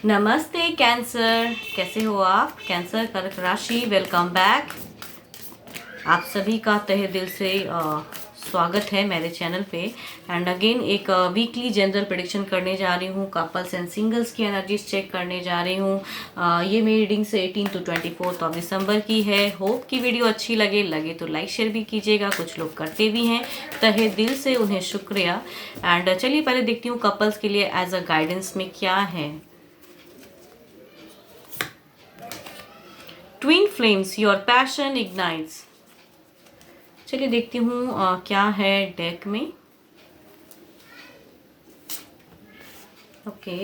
नमस्ते कैंसर, कैसे हो आप? कैंसर कर्क राशि, वेलकम बैक। आप सभी का तहे दिल से स्वागत है मेरे चैनल पे। एंड अगेन एक वीकली जनरल प्रेडिक्शन करने जा रही हूँ। कपल्स एंड सिंगल्स की एनर्जीज चेक करने जा रही हूँ। ये मेरी रीडिंग से 18 to 24 ऑफ दिसंबर की है। होप की वीडियो अच्छी लगे तो लाइक शेयर भी कीजिएगा। कुछ लोग करते भी हैं, तहे दिल से उन्हें शुक्रिया। एंड चलिए पहले देखती हूँ कपल्स के लिए एज अ गाइडेंस में क्या है। Twin flames, your passion ignites. चलिए देखती हूँ क्या है डेक में। ओके,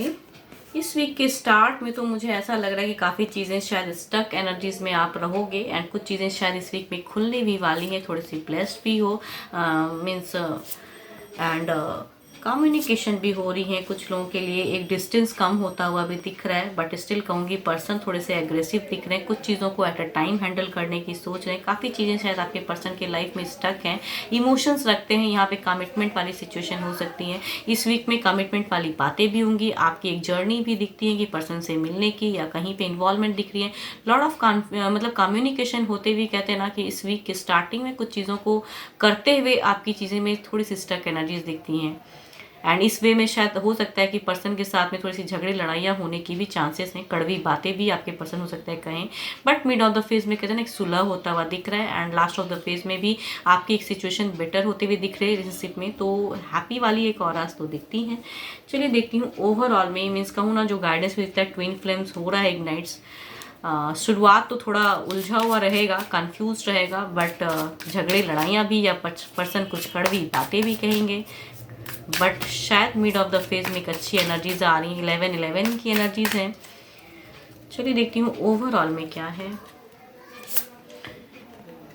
इस वीक के स्टार्ट में तो मुझे ऐसा लग रहा है कि काफ़ी चीज़ें शायद स्टक एनर्जीज में आप रहोगे एंड कुछ चीज़ें शायद इस वीक में खुलने भी वाली हैं। थोड़ी सी ब्लेस्ड भी हो, मीन्स एंड कम्युनिकेशन भी हो रही है। कुछ लोगों के लिए एक डिस्टेंस कम होता हुआ भी दिख रहा है, बट स्टिल कहूँगी पर्सन थोड़े से एग्रेसिव दिख रहे हैं। कुछ चीज़ों को एट अ टाइम हैंडल करने की सोच रहे हैं। काफ़ी चीज़ें शायद आपके पर्सन के लाइफ में स्टक हैं, इमोशंस रखते हैं। यहाँ पे कमिटमेंट वाली सिचुएशन हो सकती है। इस वीक में कमिटमेंट वाली बातें भी होंगी। आपकी एक जर्नी भी दिखती है कि पर्सन से मिलने की या कहीं पे इन्वॉल्वमेंट दिख रही है। लॉट ऑफ मतलब कम्युनिकेशन होते हुए कहते हैं ना कि इस वीक के स्टार्टिंग में कुछ चीज़ों को करते हुए आपकी चीज़ें में थोड़ी सी स्टक एनर्जीज दिखती हैं। एंड इस वे में शायद हो सकता है कि पर्सन के साथ में थोड़ी सी झगड़े लड़ाइयाँ होने की भी चांसेस हैं। कड़वी बातें भी आपके पर्सन हो सकता है कहें, but mid of the phase में कहते हैं ना एक सुलह होता हुआ दिख रहा है। And last of the phase में भी आपकी एक सिचुएशन बेटर होते हुए दिख रही है रिलेशनशिप में। तो हैप्पी वाली एक औराज तो दिखती हैं। चलिए देखती हूँ ओवरऑल में, मीन्स कहूँ ना जो गाइडेंस मिलता है ट्विन फ्लेम्स हो रहा है इग्नाइट्स। शुरुआत तो थोड़ा उलझा हुआ रहेगा, कंफ्यूज रहेगा, बट झगड़े लड़ाइयाँ भी या पर्सन कुछ कड़वी बातें भी कहेंगे, बट शायद मिड ऑफ द फेज में एक अच्छी एनर्जीज आ रही हैं। 11-11 की एनर्जीज हैं। चलिए देखती हूँ ओवरऑल में क्या है।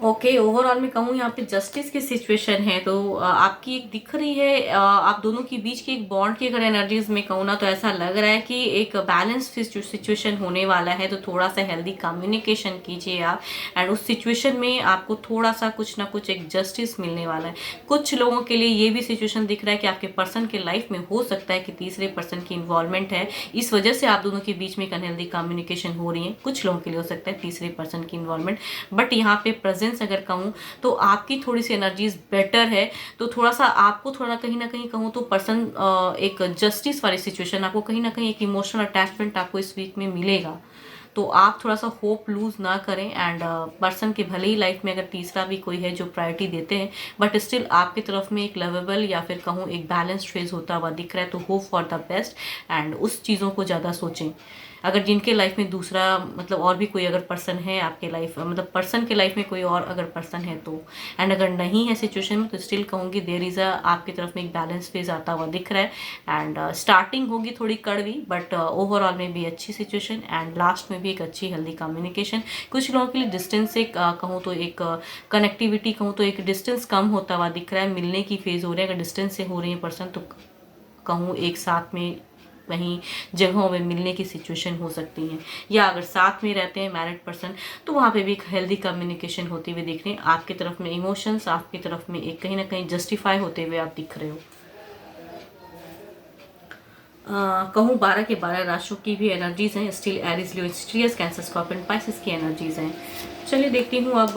ओके, ओवरऑल में कहूँ यहाँ पे जस्टिस की सिचुएशन है तो आपकी एक दिख रही है, आप दोनों के बीच की एक बॉन्ड की अगर एनर्जीज में कहूँ ना तो ऐसा लग रहा है कि एक बैलेंस सिचुएशन होने वाला है। तो थोड़ा सा हेल्दी कम्युनिकेशन कीजिए आप, एंड उस सिचुएशन में आपको थोड़ा सा कुछ ना कुछ एक जस्टिस मिलने वाला है। कुछ लोगों के लिए ये भी सिचुएशन दिख रहा है कि आपके पर्सन के लाइफ में हो सकता है कि तीसरे पर्सन की इन्वॉल्वमेंट है, इस वजह से आप दोनों के बीच में एक अनहेल्दी कम्युनिकेशन हो रही है। कुछ लोगों के लिए हो सकता है तीसरे पर्सन की इन्वॉल्वमेंट, बट यहाँ पे प्रेजेंस अगर कहूँ तो आपकी थोड़ी सी एनर्जीज बेटर है। तो थोड़ा सा आपको थोड़ा कहीं ना कहीं कहूँ तो पर्सन एक जस्टिस वाली सिचुएशन, आपको कहीं ना कहीं एक इमोशनल अटैचमेंट आपको इस वीक में मिलेगा। तो आप थोड़ा सा होप लूज ना करें। एंड पर्सन के भले ही लाइफ में अगर तीसरा भी कोई है जो प्रायोरिटी देते हैं, बट स्टिल आपकी तरफ में एक लवेबल या फिर कहूँ एक बैलेंस्ड फेज होता हुआ दिख रहा है। तो hope for the best and उस चीज़ों को ज़्यादा सोचें। अगर जिनके लाइफ में दूसरा मतलब और भी कोई अगर पर्सन है आपके लाइफ, मतलब पर्सन के लाइफ में कोई और अगर पर्सन है तो, एंड अगर नहीं है सिचुएशन में, तो स्टिल कहूँगी देयर इज़ अ आपकी तरफ में एक बैलेंस फेज आता हुआ दिख रहा है। एंड स्टार्टिंग होगी थोड़ी कड़वी, बट ओवरऑल में भी अच्छी सिचुएशन एंड लास्ट में भी एक अच्छी हेल्दी कम्युनिकेशन। कुछ लोगों के लिए डिस्टेंस से कहूँ तो एक कनेक्टिविटी कहूँ तो एक डिस्टेंस कम होता हुआ दिख रहा है। मिलने की फेज हो रही है, अगर डिस्टेंस से हो रही है पर्सन तो कहूँ एक साथ में वहीं जगहों में मिलने की सिचुएशन हो सकती है। या अगर साथ में रहते हैं मैरिड पर्सन तो वहाँ पे भी एक हेल्दी कम्युनिकेशन होती हुई दिख रही है। आपकी तरफ में इमोशंस आपकी तरफ में एक कहीं ना कहीं जस्टिफाई होते हुए आप दिख रहे हो। कहूँ 12 के 12 राशियों की भी एनर्जीज हैं। स्टिल एरीज, लियो, स्ट्रियस, कैंसर, स्कॉर्पियन, पाइसेस की एनर्जीज हैं। चलिए देखती हूँ अब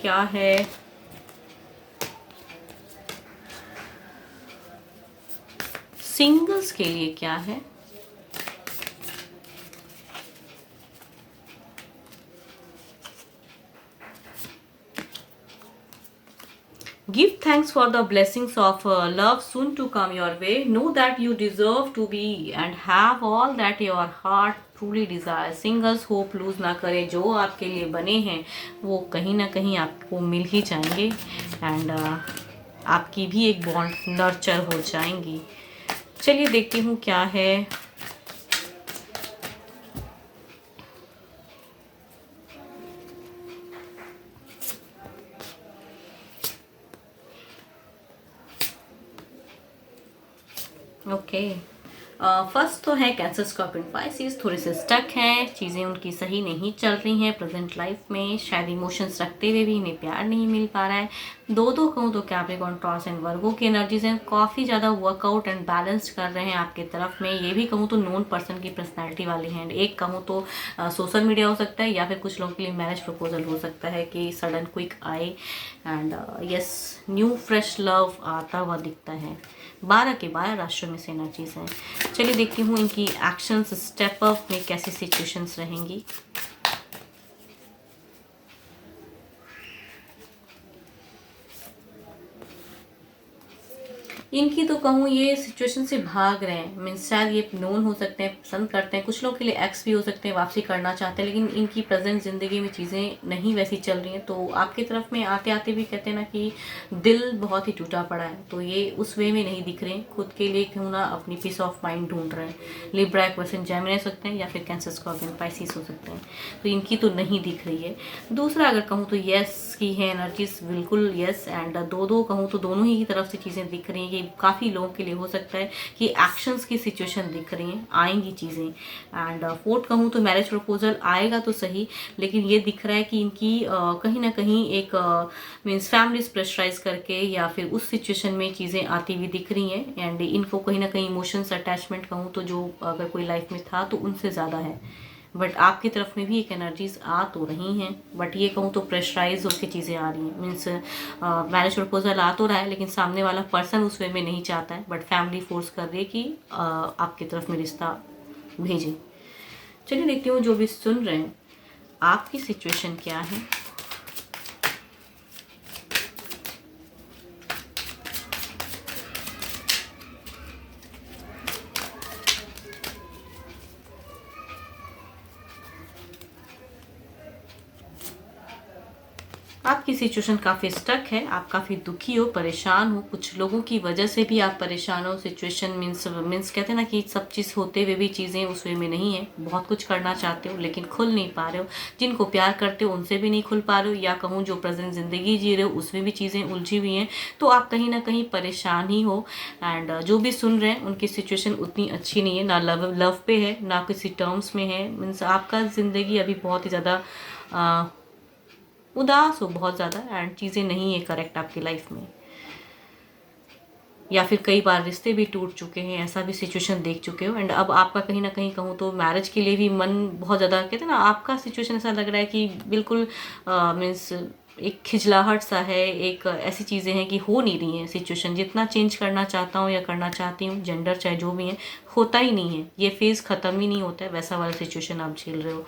क्या है। सिंगल्स के लिए क्या है। Give thanks for the blessings of love soon to come your way. Know that you deserve to be and have all that your heart truly desires. Singles hope lose ना करें, जो आपके लिए बने हैं वो कहीं ना कहीं आपको मिल ही जाएंगे। एंड आपकी भी एक बॉन्ड नर्चर हो जाएंगी। चलिए देखती हूँ क्या है। ओके, फर्स्ट तो है कैंसर, स्कॉर्पियन, पाइसेस, थोड़े से स्टक हैं, चीज़ें उनकी सही नहीं चल रही हैं प्रेजेंट लाइफ में, शायद इमोशंस रखते हुए भी इन्हें प्यार नहीं मिल पा रहा है। दो कहूँ तो कैप्रिकॉर्न, टॉरस एंड वर्गो की एनर्जीज हैं, काफ़ी ज़्यादा वर्कआउट एंड बैलेंस्ड कर रहे हैं आपके तरफ में। ये भी कहूँ तो नोन पर्सन की पर्सनैलिटी वाली हैं। एक कहूँ तो सोशल मीडिया हो सकता है, या फिर कुछ लोगों के लिए मैरिज प्रपोजल हो सकता है कि सडन क्विक आए and yes new fresh love आता हुआ दिखता है। 12 के 12 राशियों में से एनर्जीज हैं। चलिए देखती हूँ इनकी एक्शंस स्टेप अप में कैसी सिचुएशंस रहेंगी। इनकी तो कहूँ ये सिचुएशन से भाग रहे हैं, मीन्स शायद ये नोन हो सकते हैं, पसंद करते हैं, कुछ लोग के लिए एक्स भी हो सकते हैं, वापसी करना चाहते हैं, लेकिन इनकी प्रेजेंट ज़िंदगी में चीज़ें नहीं वैसी चल रही हैं। तो आपकी तरफ में आते आते भी कहते हैं ना कि दिल बहुत ही टूटा पड़ा है, तो ये उस वे में नहीं दिख रहे हैं, खुद के लिए क्यों ना अपनी पीस ऑफ माइंड ढूंढ रहे हैं। लिब्रा, एक्वेरियस, जेमिनी हो सकते हैं, या फिर कैंसर, स्कॉर्पियन, पाइसेस हो सकते हैं। तो इनकी तो नहीं दिख रही है। दूसरा अगर कहूँ तो यस की है एनर्जीज, बिल्कुल यस एंड दो कहूँ तो दोनों ही तरफ से चीज़ें दिख रही हैं कि काफ़ी लोगों के लिए हो सकता है कि एक्शंस की सिचुएशन दिख रही हैं, आएंगी चीज़ें। एंड फोर्थ कहूँ तो मैरिज प्रपोजल आएगा तो सही, लेकिन ये दिख रहा है कि इनकी कहीं ना कहीं एक मीन्स फैमिलीज प्रेशराइज करके या फिर उस सिचुएशन में चीज़ें आती हुई दिख रही हैं। एंड इनको कहीं ना कहीं इमोशंस अटैचमेंट कहूँ तो जो अगर कोई लाइफ में था तो उनसे ज़्यादा है। बट आपकी तरफ में भी एक एनर्जीज आ तो रही हैं, बट ये कहूँ तो प्रेशराइज होकर चीज़ें आ रही हैं। मीन्स मैरिज प्रपोजल आ तो रहा है, लेकिन सामने वाला पर्सन उस वे में नहीं चाहता है, बट फैमिली फोर्स कर रही है कि आपकी तरफ में रिश्ता भेजें। चलिए देखती हूँ जो भी सुन रहे हैं आपकी सिचुएशन क्या है। आपकी सिचुएशन काफ़ी स्टक है, आप काफ़ी दुखी हो, परेशान हो, कुछ लोगों की वजह से भी आप परेशान हो। सिचुएशन मीन्स कहते हैं ना कि सब चीज़ होते हुए भी चीज़ें उस वे में नहीं है, बहुत कुछ करना चाहते हो लेकिन खुल नहीं पा रहे हो, जिनको प्यार करते हो उनसे भी नहीं खुल पा रहे हो, या कहूँ जो प्रेजेंट ज़िंदगी जी रहे हो उसमें भी चीज़ें उलझी हुई हैं, तो आप कहीं ना कहीं परेशान ही हो। एंड जो भी सुन रहे हैं उनकी सिचुएशन उतनी अच्छी नहीं है, ना लव पे है ना किसी टर्म्स में है। मीन्स आपका ज़िंदगी अभी बहुत ही ज़्यादा उदास हो, बहुत ज़्यादा, एंड चीज़ें नहीं है करेक्ट आपकी लाइफ में, या फिर कई बार रिश्ते भी टूट चुके हैं, ऐसा भी सिचुएशन देख चुके हो। एंड अब आपका कहीं ना कहीं कहूँ तो मैरिज के लिए भी मन बहुत ज़्यादा, कहते हैं ना, आपका सिचुएशन ऐसा लग रहा है कि बिल्कुल मीन्स एक खिजलाहट सा है, एक ऐसी चीज़ें हैं कि हो नहीं रही हैं सिचुएशन, जितना चेंज करना चाहता हूँ या करना चाहती हूँ, जेंडर चाहे जो भी है, होता ही नहीं है, ये फेज़ ख़त्म ही नहीं होता है, वैसा वाला सिचुएशन आप झेल रहे हो।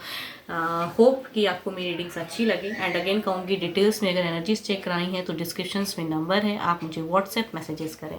होप कि आपको मेरी रीडिंग्स अच्छी लगे। एंड अगेन कहूँगी डिटेल्स में अगर एनर्जीज चेक करानी है तो डिस्क्रिप्शंस में नंबर है, आप मुझे व्हाट्सएप मैसेजेस करें।